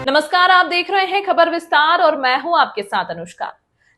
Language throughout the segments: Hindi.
नमस्कार, आप देख रहे हैं खबर विस्तार और मैं हूं आपके साथ अनुष्का।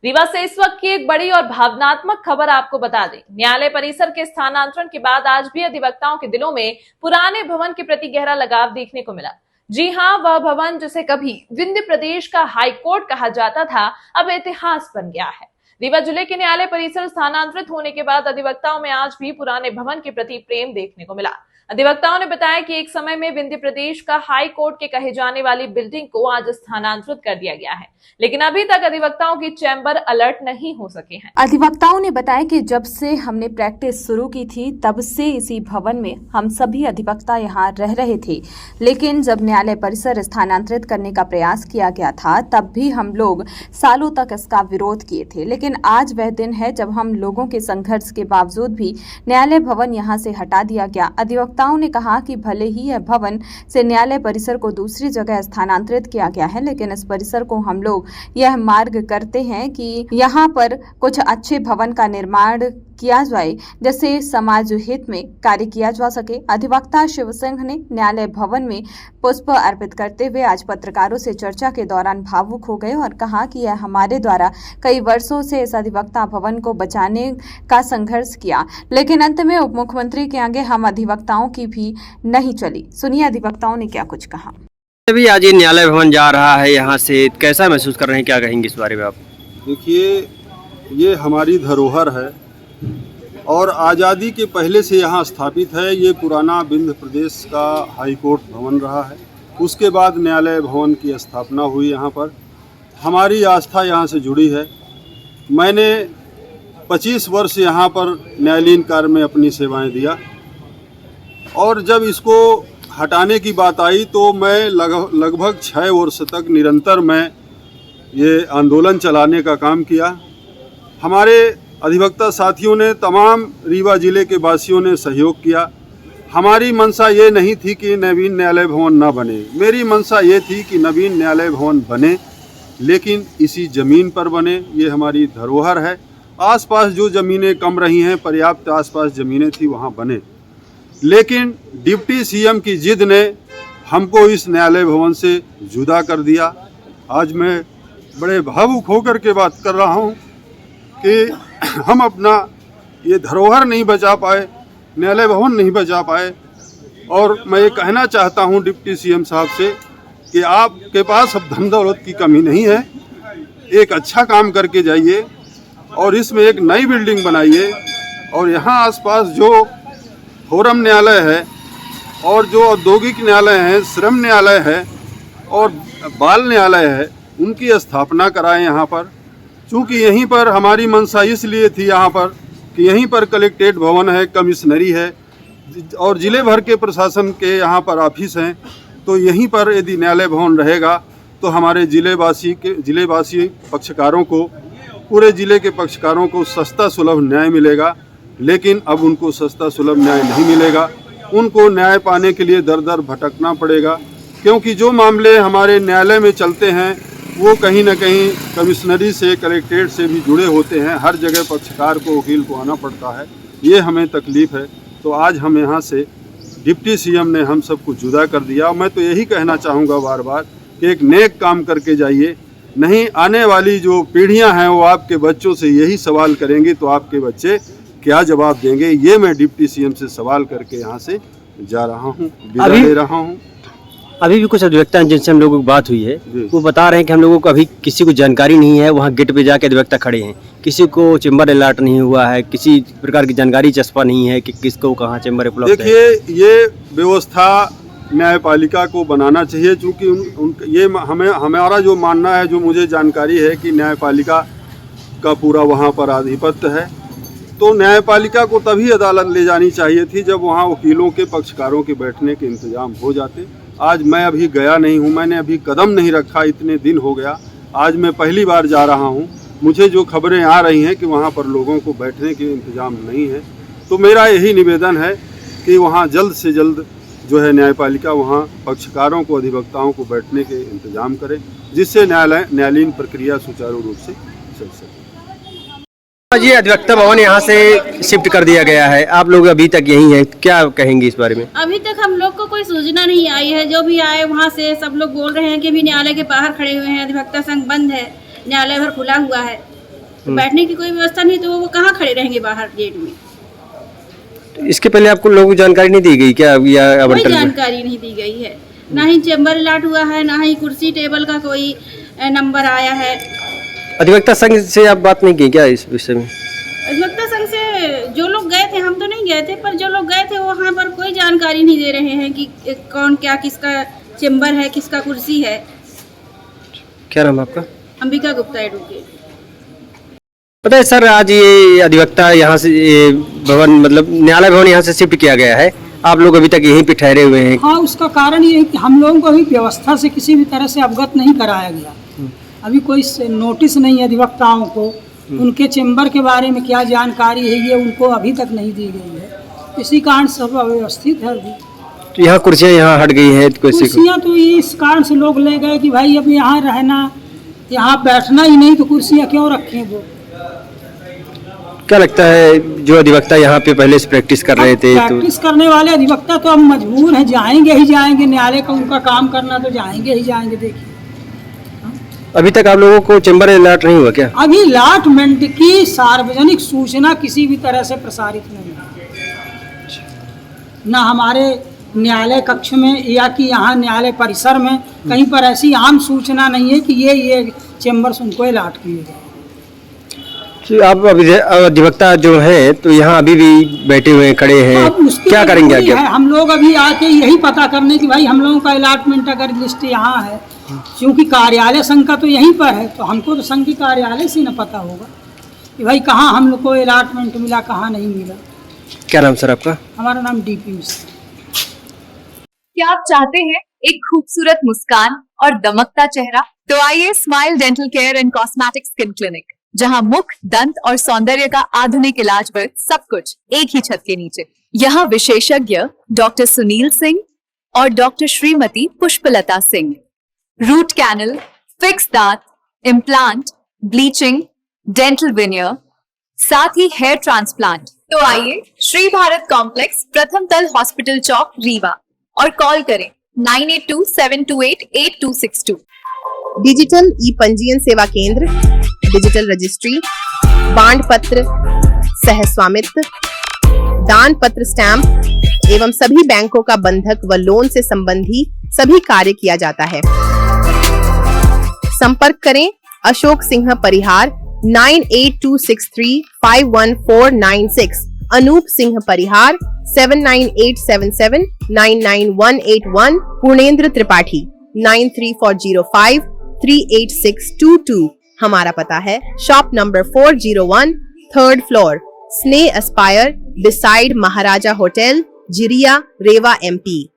रीवा से इस वक्त की एक बड़ी और भावनात्मक खबर आपको बता दें। न्यायालय परिसर के स्थानांतरण के बाद आज भी अधिवक्ताओं के दिलों में पुराने भवन के प्रति गहरा लगाव देखने को मिला। जी हां, वह भवन जिसे कभी विंध्य प्रदेश का हाई कोर्ट कहा जाता था, अब इतिहास बन गया है। रीवा जिले के न्यायालय परिसर स्थानांतरित होने के बाद अधिवक्ताओं में आज भी पुराने भवन के प्रति प्रेम देखने को मिला। अधिवक्ताओं ने बताया कि एक समय में विंध्य प्रदेश का हाई कोर्ट के कहे जाने वाली बिल्डिंग को आज स्थानांतरित कर दिया गया है, लेकिन अभी तक अधिवक्ताओं की चैम्बर अलर्ट नहीं हो सके हैं। अधिवक्ताओं ने बताया कि जब से हमने प्रैक्टिस शुरू की थी तब से इसी भवन में हम सभी अधिवक्ता यहाँ रह रहे थे, लेकिन जब न्यायालय परिसर स्थानांतरित करने का प्रयास किया गया था तब भी हम लोग सालों तक इसका विरोध किए थे। लेकिन आज वह दिन है जब हम लोगों के संघर्ष के बावजूद भी न्यायालय भवन यहाँ से हटा दिया गया। अधिवक्ताओं ने कहा कि भले ही यह भवन से न्यायालय परिसर को दूसरी जगह स्थानांतरित किया गया है, लेकिन इस परिसर को हम लोग यह मार्ग करते हैं कि यहाँ पर कुछ अच्छे भवन का निर्माण किया जाए, जिससे समाज हित में कार्य किया जा सके। अधिवक्ता शिव सिंह ने न्यायालय भवन में पुष्प अर्पित करते हुए आज पत्रकारों से चर्चा के दौरान भावुक हो गए और कहा कि यह हमारे द्वारा कई वर्षों से इस अधिवक्ता भवन को बचाने का संघर्ष किया, लेकिन अंत में उप मुख्यमंत्री के आगे हम अधिवक्ताओं की भी नहीं चली। सुनिए अधिवक्ताओं ने क्या कुछ कहा। अभी आज ये न्यायालय भवन जा रहा है, यहाँ से कैसा महसूस कर रहे हैं, क्या कहेंगे इस बारे में आप? देखिए, ये हमारी धरोहर है और आज़ादी के पहले से यहाँ स्थापित है। ये पुराना विंध्य प्रदेश का हाई कोर्ट भवन रहा है। उसके बाद न्यायालय भवन की स्थापना हुई यहाँ पर। हमारी आस्था यहाँ से जुड़ी है। मैंने 25 वर्ष यहाँ पर न्यायालयीन कार्य में अपनी सेवाएं दिया और जब इसको हटाने की बात आई तो मैं लगभग 6 वर्ष तक निरंतर मैं ये आंदोलन चलाने का काम किया। हमारे अधिवक्ता साथियों ने, तमाम रीवा जिले के वासियों ने सहयोग किया। हमारी मंशा ये नहीं थी कि नवीन न्यायालय भवन ना बने। मेरी मंशा ये थी कि नवीन न्यायालय भवन बने, लेकिन इसी ज़मीन पर बने। ये हमारी धरोहर है। आसपास जो ज़मीनें कम रही हैं, पर्याप्त आसपास ज़मीनें थी, वहाँ बने, लेकिन डिप्टी सीएम की जिद ने हमको इस न्यायालय भवन से जुदा कर दिया। आज मैं बड़े भावुक होकर के बात कर रहा हूँ कि हम अपना ये धरोहर नहीं बचा पाए, न्यायालय भवन नहीं बचा पाए। और मैं ये कहना चाहता हूँ डिप्टी सीएम साहब से कि आपके पास अब धन दौलत की कमी नहीं है। एक अच्छा काम करके जाइए और इसमें एक नई बिल्डिंग बनाइए और यहाँ आसपास जो फोरम न्यायालय है और जो औद्योगिक न्यायालय है, श्रम न्यायालय है और बाल न्यायालय है, उनकी स्थापना कराएं यहाँ पर। चूँकि यहीं पर हमारी मंशा इसलिए थी यहाँ पर कि यहीं पर कलेक्ट्रेट भवन है, कमिश्नरी है और ज़िले भर के प्रशासन के यहाँ पर ऑफिस हैं। तो यहीं पर यदि न्यायालय भवन रहेगा तो हमारे ज़िलेवासी पक्षकारों को, पूरे ज़िले के पक्षकारों को सस्ता सुलभ न्याय मिलेगा। लेकिन अब उनको सस्ता सुलभ न्याय नहीं मिलेगा। उनको न्याय पाने के लिए दर दर भटकना पड़ेगा, क्योंकि जो मामले हमारे न्यायालय में चलते हैं वो कहीं ना कहीं कमिश्नरी से, कलेक्ट्रेट से भी जुड़े होते हैं। हर जगह पक्षकार को, वकील को आना पड़ता है। ये हमें तकलीफ़ है। तो आज हम यहाँ से, डिप्टी सीएम ने हम सबको जुदा कर दिया। मैं तो यही कहना चाहूँगा बार बार कि एक नेक काम करके जाइए। नहीं, आने वाली जो पीढ़ियाँ हैं वो आपके बच्चों से यही सवाल करेंगी, तो आपके बच्चे क्या जवाब देंगे? ये मैं डिप्टी सीएम से सवाल करके यहाँ से जा रहा हूँ, विदा ले रहा हूँ। अभी भी कुछ अधिवक्ता जिनसे हम लोगों की बात हुई है, वो बता रहे हैं कि हम लोगों को अभी किसी को जानकारी नहीं है। वहाँ गेट पे जाके अधिवक्ता खड़े हैं, किसी को चेम्बर अलर्ट नहीं हुआ है, किसी प्रकार की जानकारी चस्पा नहीं है कि किसको कहाँ चेम्बर उपलब्ध है। देखिए, ये व्यवस्था न्यायपालिका को बनाना चाहिए, चूँकि ये हमारा जो मानना है, जो मुझे जानकारी है कि न्यायपालिका का पूरा वहाँ पर आधिपत्य है। तो न्यायपालिका को तभी अदालत ले जानी चाहिए थी जब वहाँ वकीलों के, पक्षकारों के बैठने के इंतजाम हो जाते। आज मैं अभी गया नहीं हूँ, मैंने अभी कदम नहीं रखा, इतने दिन हो गया। आज मैं पहली बार जा रहा हूँ। मुझे जो खबरें आ रही हैं कि वहाँ पर लोगों को बैठने के इंतजाम नहीं है, तो मेरा यही निवेदन है कि वहाँ जल्द से जल्द जो है न्यायपालिका वहाँ पक्षकारों को, अधिवक्ताओं को बैठने के इंतजाम करे, जिससे न्यायालयीन प्रक्रिया सुचारू रूप से चल सके। जी अधिवक्ता भवन यहाँ से शिफ्ट कर दिया गया है, आप लोग अभी तक यहीं हैं, क्या कहेंगे इस बारे में? अभी तक हम लोग को कोई सूचना नहीं आई है। जो भी आए वहाँ से सब लोग बोल रहे हैं कि अभी न्यायालय के बाहर खड़े हुए हैं, अधिवक्ता संघ बंद है, न्यायालय भर खुला हुआ है, तो बैठने की कोई व्यवस्था नहीं, तो वो कहाँ खड़े रहेंगे बाहर गेट में? इसके पहले आपको लोगों को जानकारी नहीं दी गई क्या? या कोई जानकारी नहीं दी गई है, ना ही चैम्बर अलॉट हुआ है, ना ही कुर्सी टेबल का कोई नंबर आया है। अधिवक्ता संघ से आप बात नहीं की क्या इस विषय में? अधिवक्ता संघ से जो लोग गए थे, हम तो नहीं गए थे, पर जो लोग गए थे वहाँ पर कोई जानकारी नहीं दे रहे हैं कि कौन क्या किसका चैम्बर है, किसका कुर्सी है। क्या नाम है आपका? अंबिका गुप्ता एडवोकेट। पता है सर, आज ये अधिवक्ता यहाँ से ये भवन मतलब न्यायालय भवन यहाँ से शिफ्ट किया गया है, आप लोग अभी तक यहीं पे ठहरे हुए हैं। हाँ, उसका कारण ये है कि हम लोगों को अभी व्यवस्था से किसी भी तरह से अवगत नहीं कराया गया। अभी कोई नोटिस नहीं है अधिवक्ताओं को, उनके चैम्बर के बारे में क्या जानकारी है ये उनको अभी तक नहीं दी गई है, इसी कारण सब अव्यवस्थित है। अभी तो यहाँ कुर्सियाँ यहाँ हट गई हैं, कुर्सियाँ तो इस कारण से लोग ले गए कि भाई अब यहाँ रहना, यहाँ बैठना ही नहीं तो कुर्सियाँ क्यों रखें वो। क्या लगता है जो अधिवक्ता यहाँ पे पहले से प्रैक्टिस कर रहे थे, प्रैक्टिस करने वाले अधिवक्ता तो अब मजबूर हैं, जाएंगे ही जाएंगे, न्यायालय का उनका काम करना तो जाएंगे ही जाएंगे। देखिए अभी तक आप लोगों को चैम्बर अलॉट नहीं हुआ क्या? अभी अलॉटमेंट की सार्वजनिक सूचना किसी भी तरह से प्रसारित नहीं है, ना हमारे न्यायालय कक्ष में या कि यहाँ न्यायालय परिसर में कहीं पर ऐसी आम सूचना नहीं है कि ये चैम्बर्स उनको अलॉट किए गए। तो आप अधिवक्ता जो हैं तो यहाँ अभी भी बैठे हुए खड़े हैं, क्या करेंगे आगे? हम लोग अभी आके यही पता करने की भाई हम लोगों का अलॉटमेंट अगर लिस्ट यहाँ है, क्योंकि कार्यालय संघ का तो यहीं पर है, तो हमको तो संघ के कार्यालय से न पता होगा कि भाई कहाँ हम लोग को अलॉटमेंट मिला, कहाँ नहीं मिला। क्या नाम सर आपका? हमारा नाम डीपी मिश्रा। क्या आप चाहते हैं एक खूबसूरत मुस्कान और दमकता चेहरा? तो आइए smile dental care and cosmetic skin clinic, जहां मुख, दंत और सौंदर्य का आधुनिक इलाज वर्ग सब कुछ एक ही छत के नीचे। यहाँ विशेषज्ञ डॉक्टर सुनील सिंह और doctor Shrimati Pushpalata Singh root canal, fix दांत, इम्प्लांट, ब्लीचिंग, डेंटल विनियर, साथ ही हेयर ट्रांसप्लांट। तो आइए श्री भारत कॉम्प्लेक्स, प्रथम तल, हॉस्पिटल चौक, रीवा, और कॉल करें 9827288262। डिजिटल ई पंजीयन सेवा केंद्र, डिजिटल रजिस्ट्री, बांड पत्र, सह स्वामित्व, दान पत्र, स्टैंप एवं सभी बैंकों का बंधक व लोन से संबंधी सभी कार्य किया जाता है। संपर्क करें अशोक सिंह परिहार 9826351496, अनूप सिंह परिहार 7987799181, पूर्णेंद्र त्रिपाठी 9340538622। हमारा पता है शॉप नंबर 401, 3rd फ्लोर, स्नेह एस्पायर, बिसाइड महाराजा होटल, जिरिया, रेवा, MP।